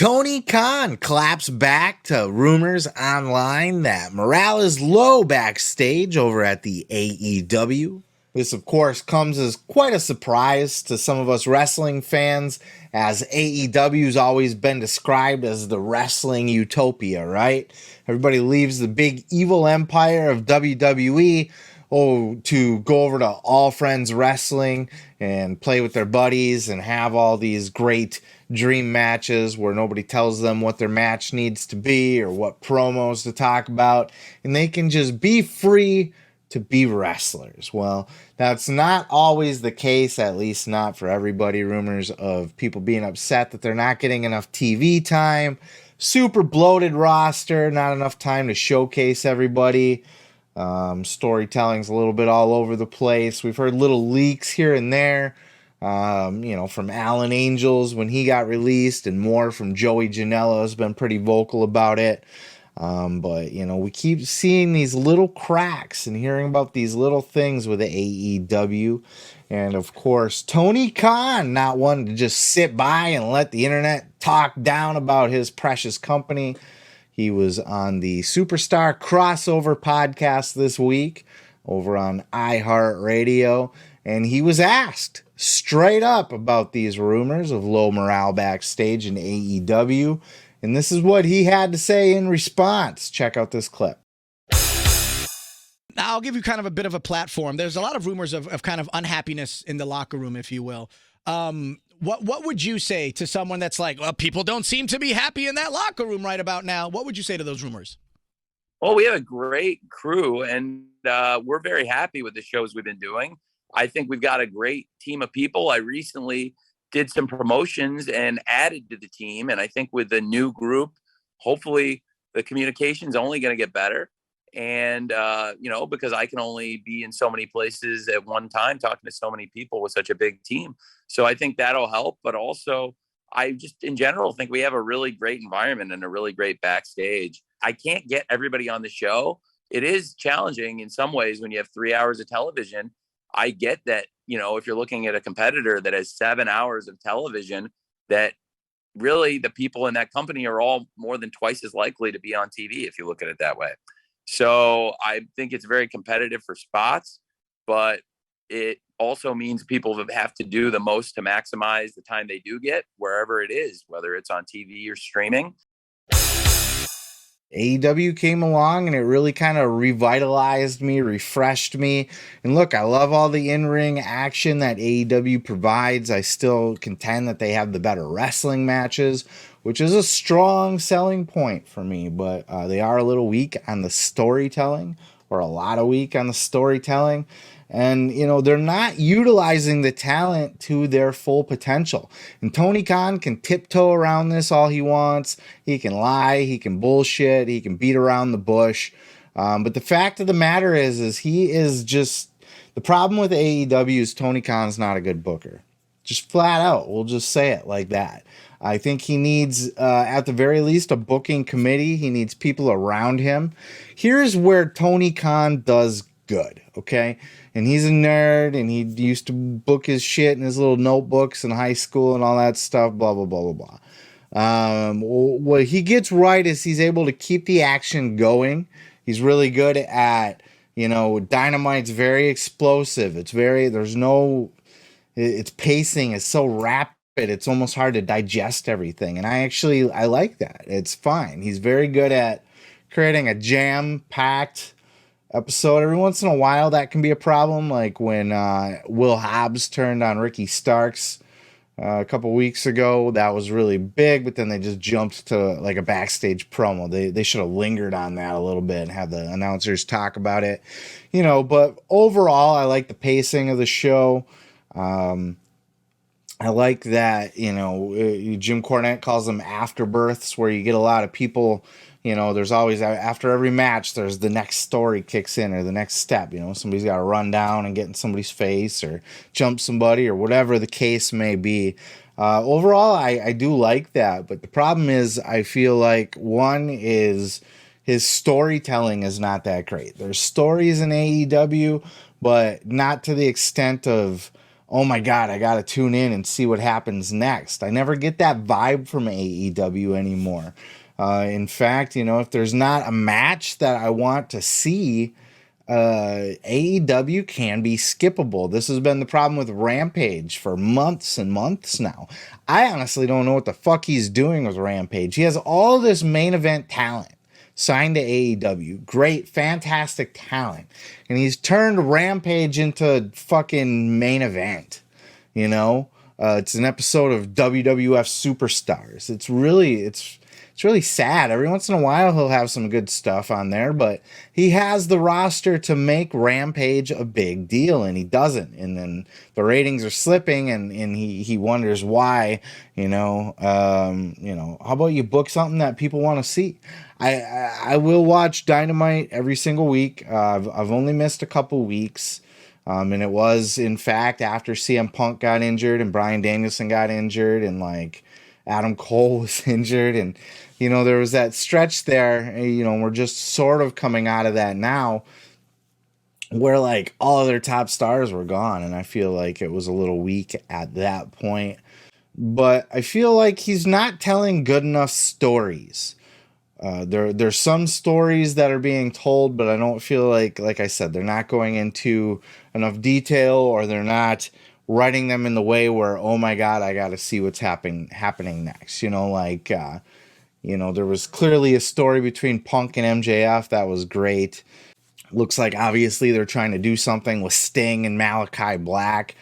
Tony Khan claps back to rumors online that morale is low backstage over at the AEW. This, of course, comes as quite a surprise to some of us wrestling fans, as AEW's always been described as the wrestling utopia, right? Everybody leaves the big evil empire of WWE to go over to All Friends Wrestling and play with their buddies and have all these great dream matches where nobody tells them what their match needs to be or what promos to talk about, and they can just be free to be wrestlers. Well, that's not always the case, at least not for everybody. Rumors of people being upset that they're not getting enough TV time, super bloated roster, not enough time to showcase everybody. Storytelling's a little bit all over the place. We've heard little leaks here and there, from Alan Angels when he got released, and more from Joey Janela has been pretty vocal about it. But we keep seeing these little cracks and hearing about these little things with the AEW. And of course, Tony Khan not wanting to just sit by and let the internet talk down about his precious company. He was on the Superstar Crossover podcast this week over on iHeartRadio, and he was asked straight up about these rumors of low morale backstage in AEW, and this is what he had to say in response. Check out this clip. I'll give you kind of a bit of a platform. There's a lot of rumors of kind of unhappiness in the locker room, if you will. What would you say to someone that's like, well, people don't seem to be happy in that locker room right about now? What would you say to those rumors? Well, we have a great crew, and we're very happy with the shows we've been doing. I think we've got a great team of people. I recently did some promotions and added to the team, and I think with the new group, hopefully the communication's only going to get better. And, because I can only be in so many places at one time, talking to so many people with such a big team. So I think that'll help. But also, I just in general think we have a really great environment and a really great backstage. I can't get everybody on the show. It is challenging in some ways when you have 3 hours of television. I get that, if you're looking at a competitor that has 7 hours of television, that really the people in that company are all more than twice as likely to be on TV if you look at it that way. So I think it's very competitive for spots, but it also means people have to do the most to maximize the time they do get wherever it is, whether it's on TV or streaming. AEW came along and it really kind of revitalized me, refreshed me. And look, I love all the in-ring action that AEW provides. I still contend that they have the better wrestling matches, which is a strong selling point for me. But they are a little weak on the storytelling, or a lot of weak on the storytelling. And, they're not utilizing the talent to their full potential. And Tony Khan can tiptoe around this all he wants. He can lie, he can bullshit, he can beat around the bush. But the fact of the matter is he is just... The problem with AEW is Tony Khan's not a good booker. Just flat out, we'll just say it like that. I think he needs, at the very least, a booking committee. He needs people around him. Here's where Tony Khan does good, okay? And he's a nerd, and he used to book his shit in his little notebooks in high school and all that stuff, blah, blah, blah, blah, blah. What he gets right is he's able to keep the action going. He's really good at, Dynamite's very explosive. Its pacing is so rapid, it's almost hard to digest everything. And I like that. It's fine. He's very good at creating a jam-packed episode. Every once in a while, that can be a problem, like when Will Hobbs turned on Ricky Starks a couple weeks ago. That was really big, but then they just jumped to like a backstage promo. They should have lingered on that a little bit and had the announcers talk about it. But overall, I like the pacing of the show. I like that, Jim Cornette calls them afterbirths, where you get a lot of people. There's always, after every match, there's the next story kicks in, or the next step. Somebody's got to run down and get in somebody's face or jump somebody, or whatever the case may be. Overall, I do like that. But the problem is, I feel like, one is his storytelling is not that great. There's stories in AEW, but not to the extent of oh my God, I got to tune in and see what happens next. I never get that vibe from AEW anymore. In fact, if there's not a match that I want to see, AEW can be skippable. This has been the problem with Rampage for months and months now. I honestly don't know what the fuck he's doing with Rampage. He has all this main event talent signed to AEW. Great, fantastic talent. And he's turned Rampage into fucking main event. It's an episode of WWF Superstars. It's really sad. Every once in a while he'll have some good stuff on there, but he has the roster to make Rampage a big deal, and he doesn't. And then the ratings are slipping, and he wonders why. How about you book something that people want to see? I will watch Dynamite every single week. I've only missed a couple weeks. And it was, in fact, after CM Punk got injured and Bryan Danielson got injured and Adam Cole was injured, and there was that stretch there. We're just sort of coming out of that now, where all of their top stars were gone, and I feel like it was a little weak at that point. But I feel like he's not telling good enough stories. There's some stories that are being told, but I don't feel like I said, they're not going into enough detail, or they're not writing them in the way where, oh my God, I got to see what's happening next. There was clearly a story between Punk and MJF that was great. Looks like obviously they're trying to do something with Sting and Malachi Black.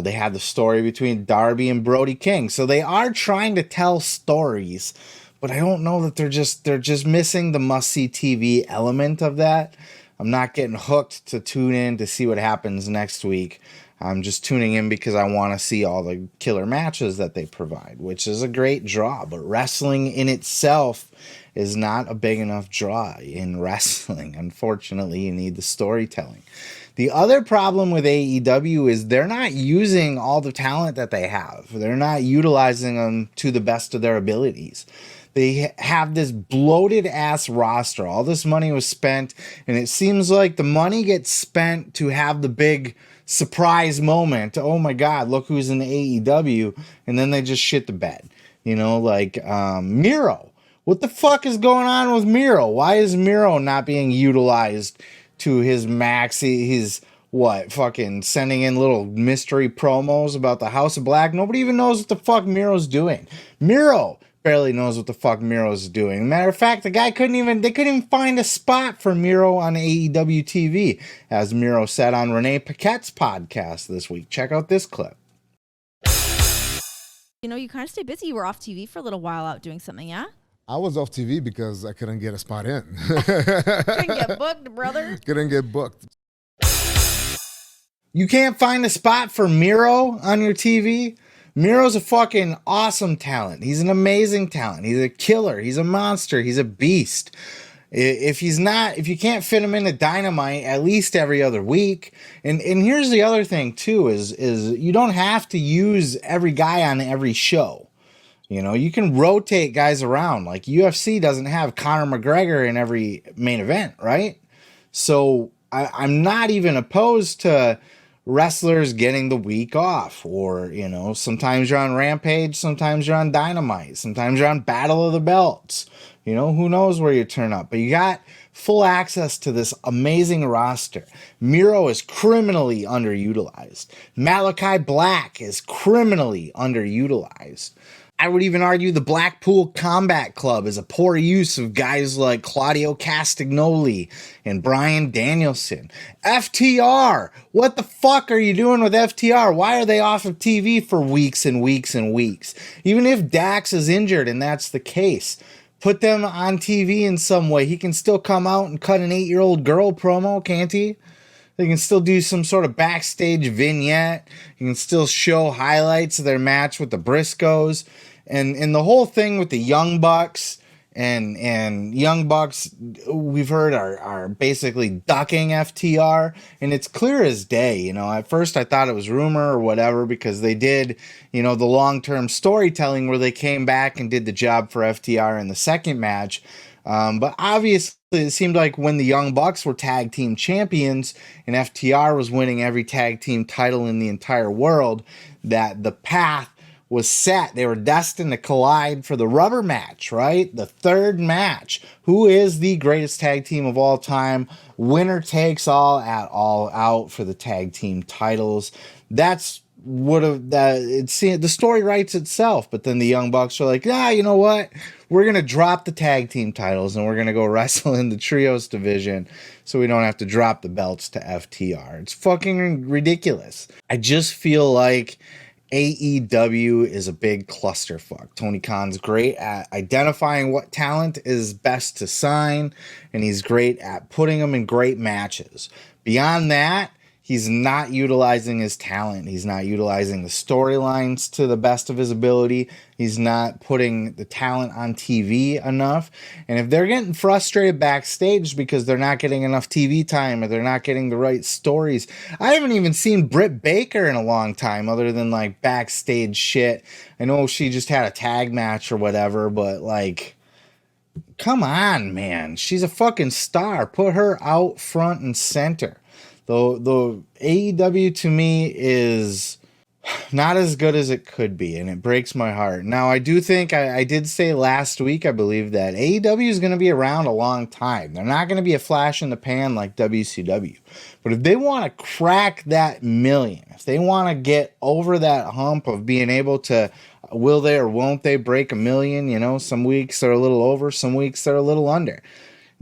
They had the story between Darby and Brody King. So they are trying to tell stories, but I don't know that they're just missing the must-see TV element of that. I'm not getting hooked to tune in to see what happens next week. I'm just tuning in because I want to see all the killer matches that they provide, which is a great draw. But wrestling in itself is not a big enough draw in wrestling. Unfortunately, you need the storytelling. The other problem with AEW is they're not using all the talent that they have. They're not utilizing them to the best of their abilities. They have this bloated ass roster. All this money was spent, and it seems like the money gets spent to have the big surprise moment. Oh my God, look who's in the AEW. And then they just shit the bed. Miro. What the fuck is going on with Miro? Why is Miro not being utilized to his max? He's fucking sending in little mystery promos about the House of Black. Nobody even knows what the fuck Miro's doing. Miro barely knows what the fuck Miro's doing. Matter of fact, the guy couldn't even find a spot for Miro on AEW TV, as Miro said on Renee Paquette's podcast this week. Check out this clip. You kind of stay busy. You were off TV for a little while out doing something, yeah? I was off TV because I couldn't get a spot in. Couldn't get booked, brother. Couldn't get booked. You can't find a spot for Miro on your TV? Miro's a fucking awesome talent. He's an amazing talent. He's a killer. He's a monster. He's a beast. If you can't fit him into Dynamite at least every other week, and here's the other thing too, is you don't have to use every guy on every show. You can rotate guys around. Like UFC doesn't have Conor McGregor in every main event, right? So I'm not even opposed to wrestlers getting the week off, or sometimes you're on Rampage, sometimes you're on Dynamite, sometimes you're on Battle of the Belts. Who knows where you turn up, but you got full access to this amazing roster. Miro is criminally underutilized. Malachi Black is criminally underutilized. I would even argue the Blackpool Combat Club is a poor use of guys like Claudio Castagnoli and Bryan Danielson. FTR, what the fuck are you doing with FTR? Why are they off of TV for weeks and weeks and weeks? Even if Dax is injured and that's the case, put them on TV in some way. He can still come out and cut an 8-year-old girl promo, can't he? They can still do some sort of backstage vignette. You can still show highlights of their match with the Briscoes. And the whole thing with the Young Bucks and Young Bucks, we've heard are basically ducking FTR, and it's clear as day. At first I thought it was rumor or whatever, because they did, the long-term storytelling where they came back and did the job for FTR in the second match. But obviously, it seemed like when the Young Bucks were tag team champions and FTR was winning every tag team title in the entire world, that the path was set. They were destined to collide for the rubber match, right? The third match. Who is the greatest tag team of all time? Winner takes all at All Out for the tag team titles. That's would have the story writes itself, but then the Young Bucks are like, you know what, we're gonna drop the tag team titles and we're gonna go wrestle in the trios division so we don't have to drop the belts to FTR. It's fucking ridiculous. I just feel like AEW is a big clusterfuck. Tony Khan's great at identifying what talent is best to sign, and he's great at putting them in great matches. Beyond that, he's not utilizing his talent. He's not utilizing the storylines to the best of his ability. He's not putting the talent on TV enough. And if they're getting frustrated backstage because they're not getting enough TV time or they're not getting the right stories, I haven't even seen Britt Baker in a long time other than like backstage shit. I know she just had a tag match or whatever, but like, come on, man. She's a fucking star. Put her out front and center. The AEW to me is not as good as it could be, and it breaks my heart. Now, I do think, I did say last week, I believe, that AEW is going to be around a long time. They're not going to be a flash in the pan like WCW. But if they want to crack that million, if they want to get over that hump of being able to, will they or won't they break a million? You know, some weeks they're a little over, some weeks they're a little under.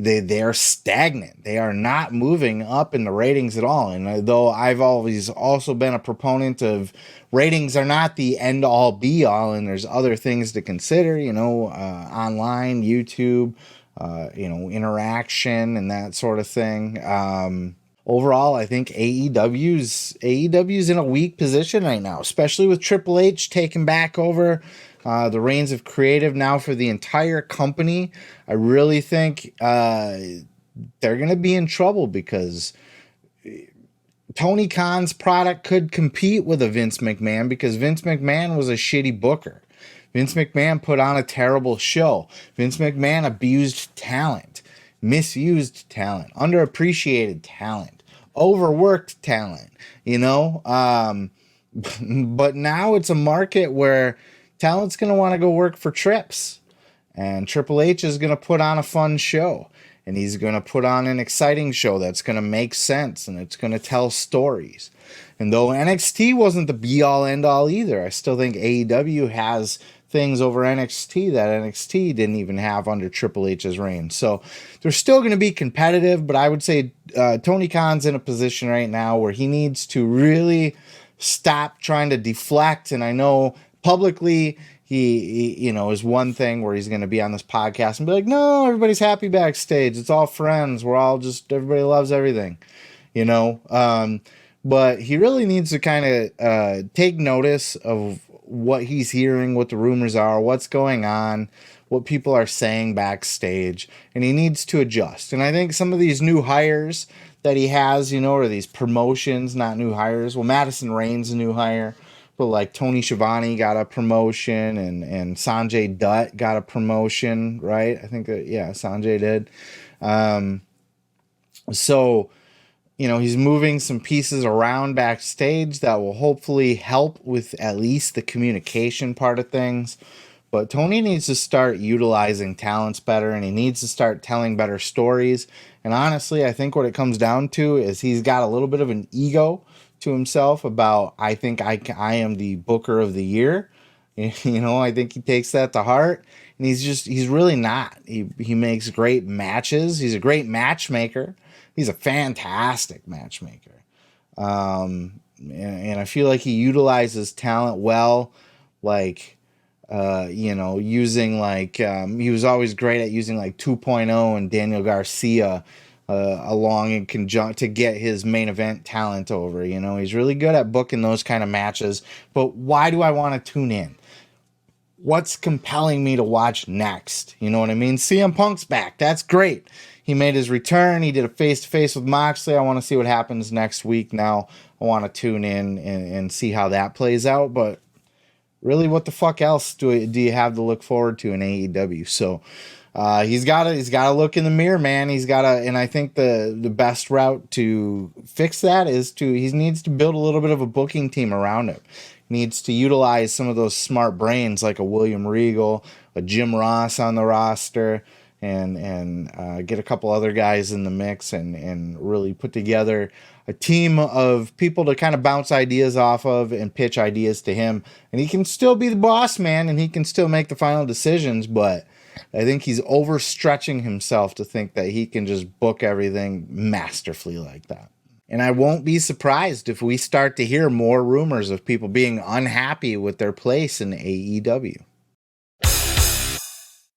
They are stagnant. They are not moving up in the ratings at all. And though I've always also been a proponent of ratings are not the end all be all, and there's other things to consider, you know, online, YouTube, you know, interaction and that sort of thing. Overall, I think AEW's in a weak position right now, especially with Triple H taking back over the reins of creative now for the entire company. I really think they're going to be in trouble because Tony Khan's product could compete with a Vince McMahon because Vince McMahon was a shitty booker. Vince McMahon put on a terrible show. Vince McMahon abused talent, misused talent, underappreciated talent, overworked talent, you know? But now it's a market where talent's going to want to go work for Trips. And Triple H is going to put on a fun show. And he's going to put on an exciting show that's going to make sense. And it's going to tell stories. And though NXT wasn't the be-all, end-all either, I still think AEW has things over NXT that NXT didn't even have under Triple H's reign. So they're still going to be competitive. But I would say Tony Khan's in a position right now where he needs to really stop trying to deflect. And I know publicly, he you know, is one thing where he's going to be on this podcast and be like, no, everybody's happy backstage. It's all friends. We're all just, everybody loves everything, you know? But he really needs to kind of take notice of what he's hearing, what the rumors are, what's going on, what people are saying backstage, and he needs to adjust. And I think some of these new hires that he has, you know, or these promotions, not new hires. Well, Madison Rain's a new hire. But like Tony Schiavone got a promotion and Sanjay Dutt got a promotion, right? I think Sanjay did. So, you know, he's moving some pieces around backstage that will hopefully help with at least the communication part of things. But Tony needs to start utilizing talents better, and he needs to start telling better stories. And honestly, I think what it comes down to is he's got a little bit of an ego to himself about, I think I am the booker of the year. You know, I think he takes that to heart, and he's really not. He makes great matches. He's a great matchmaker. He's a fantastic matchmaker. And I feel like he utilizes talent well, like, you know, using like, he was always great at using like 2.0 and Daniel Garcia along in conjunction to get his main event talent over. You know, he's really good at booking those kind of matches. But why do I want to tune in? What's compelling me to watch next? You know what I mean? CM Punk's back. That's great. He made his return. He did a face-to-face with Moxley. I want to see what happens next week. Now I want to tune in and see how that plays out. But really, what the fuck else do you have to look forward to in AEW? So He's got to look in the mirror, man. And I think the best route to fix that is he needs to build a little bit of a booking team around him. He needs to utilize some of those smart brains like a William Regal, a Jim Ross on the roster, and get a couple other guys in the mix and really put together a team of people to kind of bounce ideas off of and pitch ideas to him. And he can still be the boss man, and he can still make the final decisions, but I think he's overstretching himself to think that he can just book everything masterfully like that. And I won't be surprised if we start to hear more rumors of people being unhappy with their place in AEW.